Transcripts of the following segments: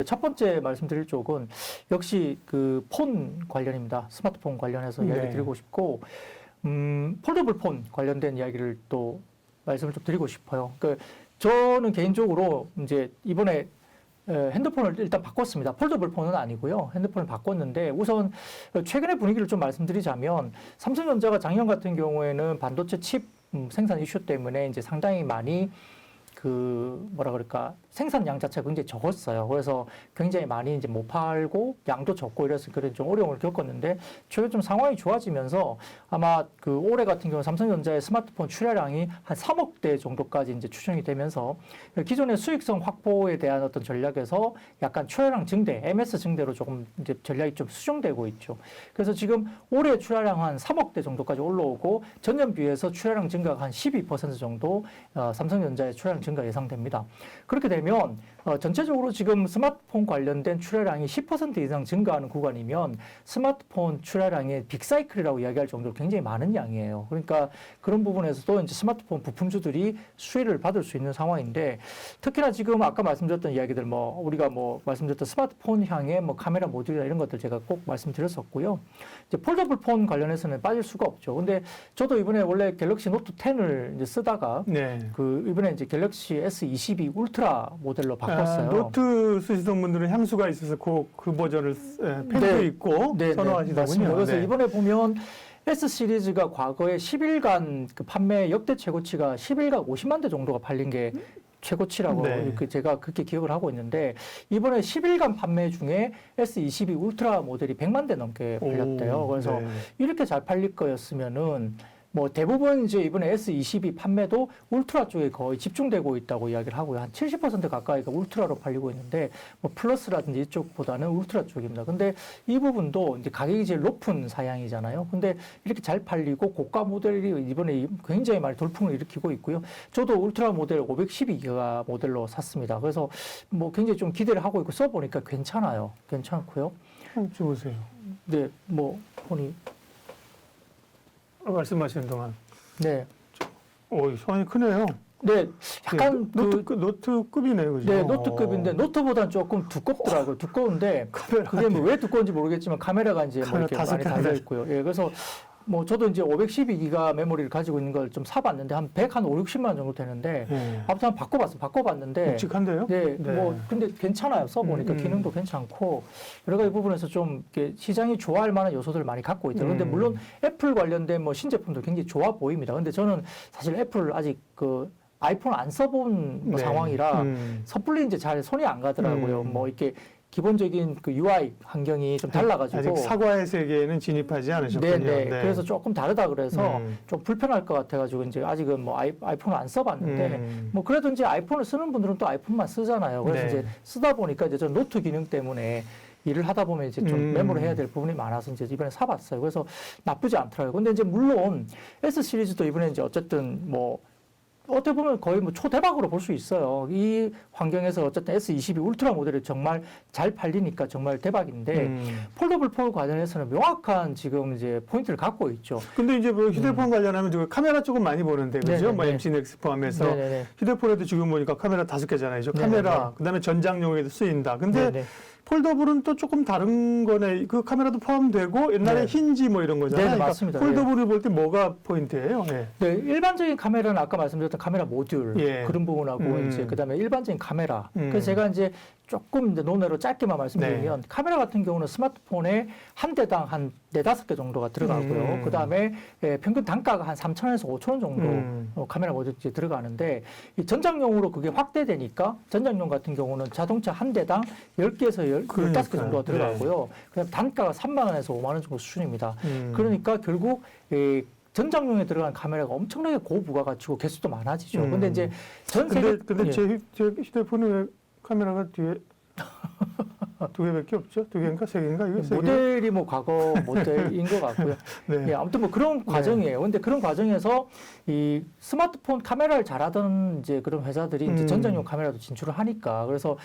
첫 번째 말씀드릴 쪽은 역시 그 폰 관련입니다. 스마트폰 관련해서 이야기 드리고 싶고, 폴더블 폰 관련된 이야기를 또 말씀을 좀 드리고 싶어요. 그러니까 저는 개인적으로 이제 이번에 핸드폰을 일단 바꿨습니다. 폴더블 폰은 아니고요. 핸드폰을 바꿨는데 우선 최근의 분위기를 좀 말씀드리자면 삼성전자가 작년 같은 경우에는 반도체 칩 생산 이슈 때문에 이제 상당히 많이 그 뭐라 그럴까 생산량 자체가 굉장히 적었어요. 그래서 굉장히 많이 이제 못 팔고 양도 적고 이래서 그런 좀 어려움을 겪었는데 최근 좀 상황이 좋아지면서 아마 그 올해 같은 경우 삼성전자의 스마트폰 출하량이 한 3억 대 정도까지 이제 추정이 되면서 기존의 수익성 확보에 대한 어떤 전략에서 약간 출하량 증대, MS 증대로 조금 이제 전략이 좀 수정되고 있죠. 그래서 지금 올해 출하량 한 3억 대 정도까지 올라오고 전년 비해서 출하량 증가가 한 12% 정도 삼성전자의 출하량 증가 예상됩니다. 그렇게 되면 전체적으로 지금 스마트폰 관련된 출하량이 10% 이상 증가하는 구간이면 스마트폰 출하량의 빅사이클이라고 이야기할 정도로 굉장히 많은 양이에요. 그러니까 그런 부분에서도 이제 스마트폰 부품주들이 수혜를 받을 수 있는 상황인데 특히나 지금 아까 말씀드렸던 이야기들 우리가 말씀드렸던 스마트폰 향의 카메라 모듈이나 이런 것들 제가 꼭 말씀드렸었고요. 이제 폴더블 폰 관련해서는 빠질 수가 없죠. 근데 저도 이번에 원래 갤럭시 노트 10을 이제 쓰다가 그 이번에 이제 갤럭시 S22 울트라 모델로 바꿨어요. 노트 쓰시던 분들은 향수가 있어서 그 버전을 펜도 있고 선호하시더군요. 그래서 이번에 보면 S 시리즈가 과거에 10일간 그 판매 역대 최고치가 10일간 50만 대 정도가 팔린 게 최고치라고 제가 그렇게 기억을 하고 있는데 이번에 10일간 판매 중에 S22 울트라 모델이 100만 대 넘게 팔렸대요. 그래서 이렇게 잘 팔릴 거였으면은 대부분 이제 이번에 S22 판매도 울트라 쪽에 거의 집중되고 있다고 이야기를 하고요. 한 70% 가까이가 울트라로 팔리고 있는데 플러스라든지 이쪽보다는 울트라 쪽입니다. 근데 이 부분도 이제 가격이 제일 높은 사양이잖아요. 근데 이렇게 잘 팔리고 고가 모델이 이번에 굉장히 많이 돌풍을 일으키고 있고요. 저도 울트라 모델 512기가 모델로 샀습니다. 그래서 굉장히 좀 기대를 하고 있고 써보니까 괜찮아요. 괜찮고요. 한번 보세요. 네, 폰이 말씀하시는 동안. 네. 성이 크네요. 네, 약간 노트급이네요, 그죠? 네, 노트급인데 노트보다는 조금 두껍더라고요. 두꺼운데 그게 왜 두꺼운지 모르겠지만 카메라가 이제 이렇게 많이 달려 있고요. 예, 그래서 저도 이제 512기가 메모리를 가지고 있는 걸 좀 사봤는데 한 60만 원 정도 되는데 아무튼 바꿔봤는데 묵직한데요? 네, 근데 괜찮아요. 써보니까 기능도 괜찮고 여러 가지 부분에서 좀 이렇게 시장이 좋아할 만한 요소들을 많이 갖고 있죠. 근데 물론 애플 관련된 신제품도 굉장히 좋아 보입니다. 근데 저는 사실 애플 아직 아이폰 안 써본 상황이라 섣불리 이제 잘 손이 안 가더라고요. 이렇게 기본적인 그 UI 환경이 좀 달라가지고 아직 사과의 세계에는 진입하지 않으셨군요. 네. 그래서 조금 다르다 그래서 좀 불편할 것 같아가지고 이제 아직은 아이폰을 안 써봤는데 그래도 이제 아이폰을 쓰는 분들은 또 아이폰만 쓰잖아요. 그래서 이제 쓰다 보니까 이제 저 노트 기능 때문에 일을 하다 보면 이제 좀 메모를 해야 될 부분이 많아서 이제 이번에 사봤어요. 그래서 나쁘지 않더라고요. 근데 이제 물론 S 시리즈도 이번에 이제 어쨌든 어떻게 보면 거의 초대박으로 볼 수 있어요. 이 환경에서 어쨌든 S22 울트라 모델이 정말 잘 팔리니까 정말 대박인데 폴더블 폰 관련해서는 명확한 지금 이제 포인트를 갖고 있죠. 근데 이제 휴대폰 관련하면 카메라 쪽은 많이 보는데 그죠? MC 넥스 포함해서 휴대폰에도 지금 보니까 카메라 5개잖아요. 카메라 그다음에 전장용에도 쓰인다. 근데 폴더블은 또 조금 다른 거네. 그 카메라도 포함되고 옛날에 힌지 이런 거잖아요. 그러니까 맞습니다. 폴더블을 볼 때 뭐가 포인트예요? 네, 일반적인 카메라는 아까 말씀드렸던 카메라 모듈 그런 부분하고 이제 그다음에 일반적인 카메라. 그래서 제가 이제 조금 이제 논외로 짧게만 말씀드리면 카메라 같은 경우는 스마트폰에 한 대당 한 4-5개 정도가 들어가고요. 그다음에 평균 단가가 한 3,000원에서 5,000원 정도 카메라 모듈 들어가는데 이 전장용으로 그게 확대되니까 전장용 같은 경우는 자동차 한 대당 10개에서 15개 정도가 들어가고요. 그다음 단가가 3만 원에서 5만 원 정도 수준입니다. 그러니까 결국 전장용에 들어간 카메라가 엄청나게 고부가가치고 개수도 많아지죠. 근데 이제 근데 제 휴대폰에 왜 카메라가 뒤에 두 개밖에 없죠. 두 개인가 세 개인가 이거 세 개. 모델이 뭐 과거 모델인 것 같고요. 네. 예, 아무튼 뭐 그런 과정이에요. 근데 그런 과정에서 이 스마트폰 카메라를 잘하던 이제 그런 회사들이 이제 전장용 카메라도 진출을 하니까 그래서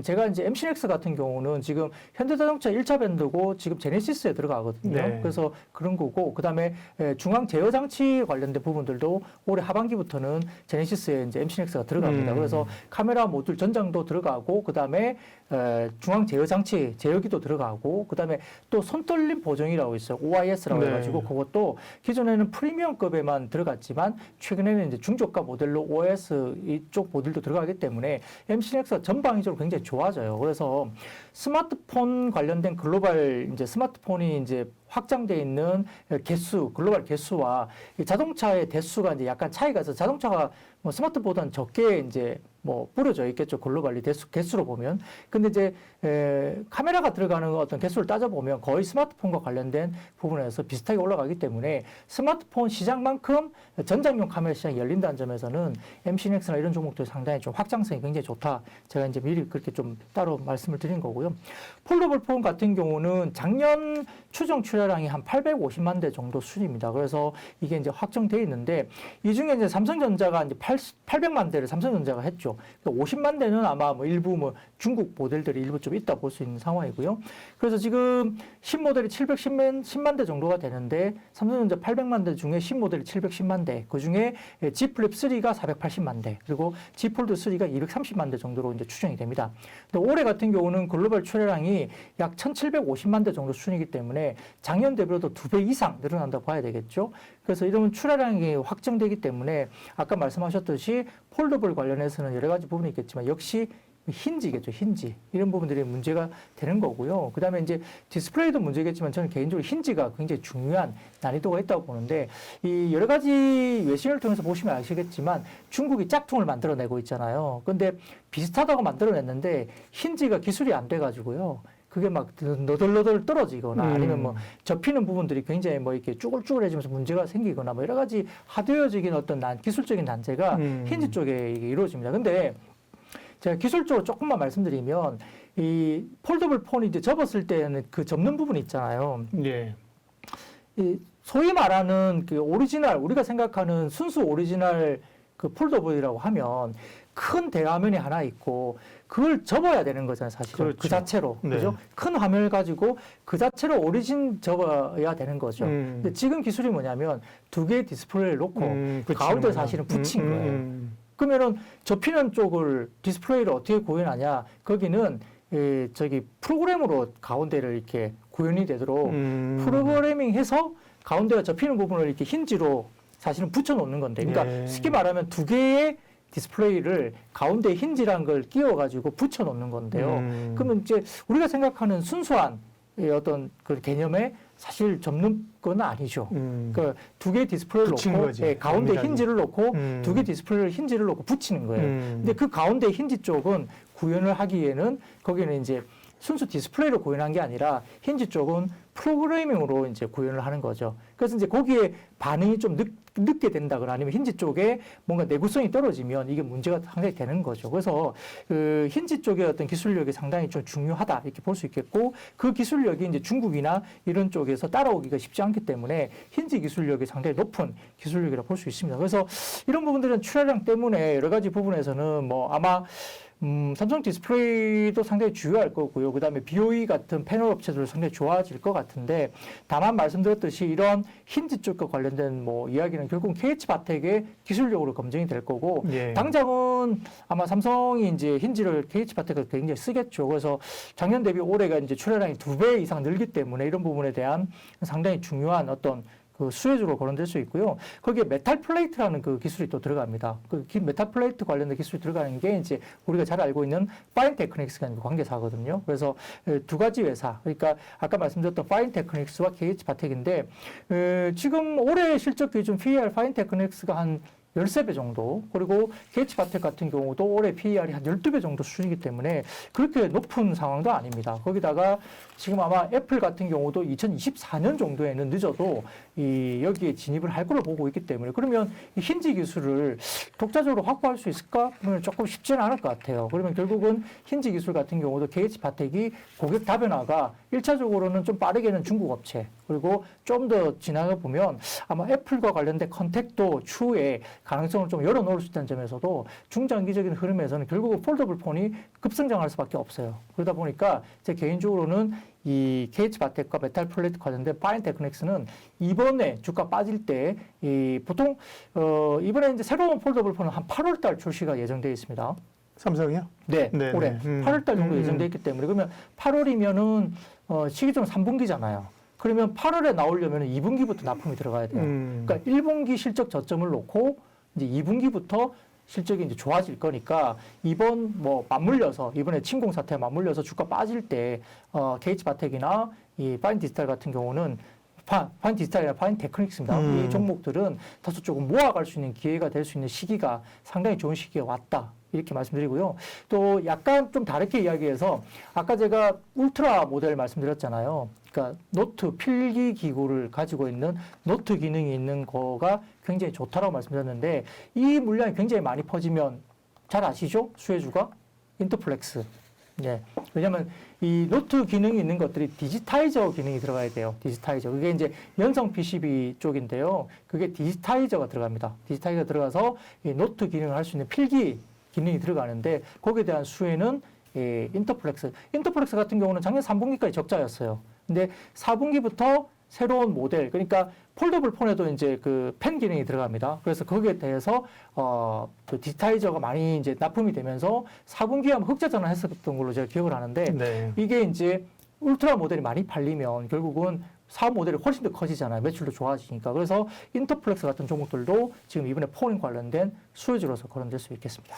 제가 이제 MCNX 같은 경우는 지금 현대자동차 1차 밴드고 지금 제네시스에 들어가거든요. 네. 그래서 그런 거고 그다음에 중앙 제어 장치 관련된 부분들도 올해 하반기부터는 제네시스에 이제 MCNX가 들어갑니다. 그래서 카메라 모듈 전장도 들어가고 그다음에 중앙 제어 장치 제어기도 들어가고 그다음에 또 손떨림 보정이라고 있어요. OIS라고 네. 해가지고 그것도 기존에는 프리미엄급에만 들어갔지만 최근에는 이제 중저가 모델로 OS 이쪽 모델도 들어가기 때문에 MCNX가 전방위적으로 굉장히 좋아져요. 그래서 스마트폰 관련된 글로벌 이제 스마트폰이 이제 확장돼 있는 개수, 글로벌 개수와 이 자동차의 대수가 이제 약간 차이가 있어서 자동차가 뭐 스마트폰보다는 적게 이제 뭐 뿌려져 있겠죠. 글로벌리 개수로 보면. 근데 이제 카메라가 들어가는 어떤 개수를 따져보면 거의 스마트폰과 관련된 부분에서 비슷하게 올라가기 때문에 스마트폰 시장만큼 전장용 카메라 시장이 열린다는 점에서는 MCNX나 이런 종목들 상당히 좀 확장성이 굉장히 좋다. 제가 이제 미리 그렇게 좀 따로 말씀을 드린 거고요. 폴더블 폰 같은 경우는 작년 추정 출하량이 한 850만 대 정도 수준입니다. 그래서 이게 이제 확정돼 있는데 이 중에 이제 삼성전자가 이제 800만 대를 삼성전자가 했죠. 그러니까 50만 대는 아마 뭐 일부 뭐 중국 모델들이 일부 좀 있다 볼 수 있는 상황이고요. 그래서 지금 신모델이 710만 대 정도가 되는데 삼성전자 800만 대 중에 신모델이 710만 대, 그 중에 Z 플립 3가 480만 대, 그리고 Z 폴드 3가 230만 대 정도로 이제 추정이 됩니다. 근데 올해 같은 경우는 글로벌 출하량이 약 1,750만 대 정도 수준이기 때문에 작년 대비로도 2배 이상 늘어난다고 봐야 되겠죠. 그래서 이런 출하량이 확정되기 때문에 아까 말씀하셨듯이 폴더블 관련해서는 여러 가지 부분이 있겠지만 역시 힌지겠죠, 힌지. 이런 부분들이 문제가 되는 거고요. 그 다음에 이제 디스플레이도 문제겠지만 저는 개인적으로 힌지가 굉장히 중요한 난이도가 있다고 보는데 이 여러 가지 외신을 통해서 보시면 아시겠지만 중국이 짝퉁을 만들어내고 있잖아요. 근데 비슷하다고 만들어냈는데 힌지가 기술이 안 돼가지고요. 그게 막 너덜너덜 떨어지거나 아니면 뭐 접히는 부분들이 굉장히 뭐 이렇게 쭈글쭈글해지면서 문제가 생기거나 뭐 여러 가지 하드웨어적인 어떤 기술적인 난제가 힌지 쪽에 이게 이루어집니다. 근데 제가 기술적으로 조금만 말씀드리면 이 폴더블 폰이 이제 접었을 때는 그 접는 부분이 있잖아요. 예. 이 소위 말하는 그 오리지널 우리가 생각하는 순수 오리지널 그 폴더블이라고 하면 큰 대화면이 하나 있고 그걸 접어야 되는 거잖아요, 사실은. 그렇죠. 그 자체로. 네. 그죠? 큰 화면을 가지고 그 자체로 오리진 접어야 되는 거죠. 근데 지금 기술이 뭐냐면 두 개의 디스플레이를 놓고 가운데 사실은 붙인 거예요. 그러면은 접히는 쪽을 디스플레이를 어떻게 구현하냐? 거기는 저기 프로그램으로 가운데를 이렇게 구현이 되도록 프로그래밍해서 가운데가 접히는 부분을 이렇게 힌지로 사실은 붙여놓는 건데, 그러니까 쉽게 말하면 두 개의 디스플레이를 가운데 힌지라는 걸 끼워가지고 붙여놓는 건데요. 그러면 이제 우리가 생각하는 순수한 어떤 그 개념에 사실 접는 건 아니죠. 그 두 개의 디스플레이를 놓고 가운데 힌지를 놓고 두 개 디스플레이를 힌지를 놓고 붙이는 거예요. 근데 그 가운데 힌지 쪽은 구현을 하기에는 거기는 이제 순수 디스플레이로 구현한 게 아니라 힌지 쪽은 프로그래밍으로 이제 구현을 하는 거죠. 그래서 이제 거기에 반응이 좀 늦게 된다거나 아니면 힌지 쪽에 뭔가 내구성이 떨어지면 이게 문제가 상당히 되는 거죠. 그래서 그 힌지 쪽의 어떤 기술력이 상당히 좀 중요하다 이렇게 볼 수 있겠고 그 기술력이 이제 중국이나 이런 쪽에서 따라오기가 쉽지 않기 때문에 힌지 기술력이 상당히 높은 기술력이라고 볼 수 있습니다. 그래서 이런 부분들은 출하량 때문에 여러 가지 부분에서는 뭐 아마 삼성 디스플레이도 상당히 주요할 거고요. 그 다음에 BOE 같은 패널 업체들도 상당히 좋아질 것 같은데, 다만 말씀드렸듯이 이런 힌지 쪽과 관련된 뭐 이야기는 결국 KH바텍의 기술력으로 검증이 될 거고, 당장은 아마 삼성이 이제 힌지를 KH바텍을 굉장히 쓰겠죠. 그래서 작년 대비 올해가 이제 출하량이 2배 이상 늘기 때문에 이런 부분에 대한 상당히 중요한 어떤 그 수혜주로 거론될 수 있고요. 거기에 메탈 플레이트라는 그 기술이 또 들어갑니다. 그 메탈 플레이트 관련된 기술이 들어가는 게 이제 우리가 잘 알고 있는 파인테크닉스가 관계사거든요. 그래서 두 가지 회사, 그러니까 아까 말씀드렸던 파인테크닉스와 KH바텍인데 지금 올해 실적 기준 PER 파인테크닉스가 한 13배 정도, 그리고 게이츠바텍 같은 경우도 올해 PER이 한 12배 정도 수준이기 때문에 그렇게 높은 상황도 아닙니다. 거기다가 지금 아마 애플 같은 경우도 2024년 정도에는 늦어도 여기에 진입을 할 걸로 보고 있기 때문에, 그러면 이 힌지 기술을 독자적으로 확보할 수 있을까? 그러면 조금 쉽지는 않을 것 같아요. 그러면 결국은 힌지 기술 같은 경우도 게이츠바텍이 고객 다변화가 1차적으로는 좀 빠르게는 중국 업체, 그리고 좀 더 지나가 보면 아마 애플과 관련된 컨택도 추후에 가능성을 좀 열어놓을 수 있다는 점에서도 중장기적인 흐름에서는 결국은 폴더블 폰이 급성장할 수밖에 없어요. 그러다 보니까 제 개인적으로는 이 게이츠바텍과 메탈 플레이트 관련된 파인테크닉스는 이번에 주가 빠질 때 보통 이번에 이제 새로운 폴더블 폰은 한 8월달 출시가 예정되어 있습니다. 삼성이요? 네, 네, 올해 네. 8월달 정도 예정되어 있기 때문에, 그러면 8월이면은 시기적으로 3분기잖아요. 그러면 8월에 나오려면 2분기부터 납품이 들어가야 돼요. 그러니까 1분기 실적 저점을 놓고 이제 2분기부터 실적이 이제 좋아질 거니까 이번 뭐 맞물려서 이번에 침공 사태에 맞물려서 주가 빠질 때 게이츠바텍이나 이 파인 디지털 같은 경우는 파인 디지털이나 파인 테크닉스입니다. 이 종목들은 다소 조금 모아갈 수 있는 기회가 될 수 있는 시기가 상당히 좋은 시기에 왔다. 이렇게 말씀드리고요. 또 약간 좀 다르게 이야기해서 아까 제가 울트라 모델 말씀드렸잖아요. 그러니까 노트 필기 기구를 가지고 있는 노트 기능이 있는 거가 굉장히 좋다라고 말씀드렸는데, 이 물량이 굉장히 많이 퍼지면 잘 아시죠? 수혜주가 인터플렉스. 네. 왜냐하면 이 노트 기능이 있는 것들이 디지타이저 기능이 들어가야 돼요. 디지타이저. 그게 이제 연성 PCB 쪽인데요. 그게 디지타이저가 들어갑니다. 디지타이저가 들어가서 이 노트 기능을 할 수 있는 필기 기능이 들어가는데, 거기에 대한 수혜는 인터플렉스. 인터플렉스 같은 경우는 작년 3분기까지 적자였어요. 근데 4분기부터 새로운 모델, 그러니까 폴더블 폰에도 이제 그 펜 기능이 들어갑니다. 그래서 거기에 대해서 그 디지타이저가 많이 이제 납품이 되면서 4분기에 한번 흑자 전환했었던 걸로 제가 기억을 하는데, 네. 이게 이제 울트라 모델이 많이 팔리면 결국은 사업 모델이 훨씬 더 커지잖아요. 매출도 좋아지니까. 그래서 인터플렉스 같은 종목들도 지금 이번에 폰 관련된 수혜주로서 거론될 수 있겠습니다.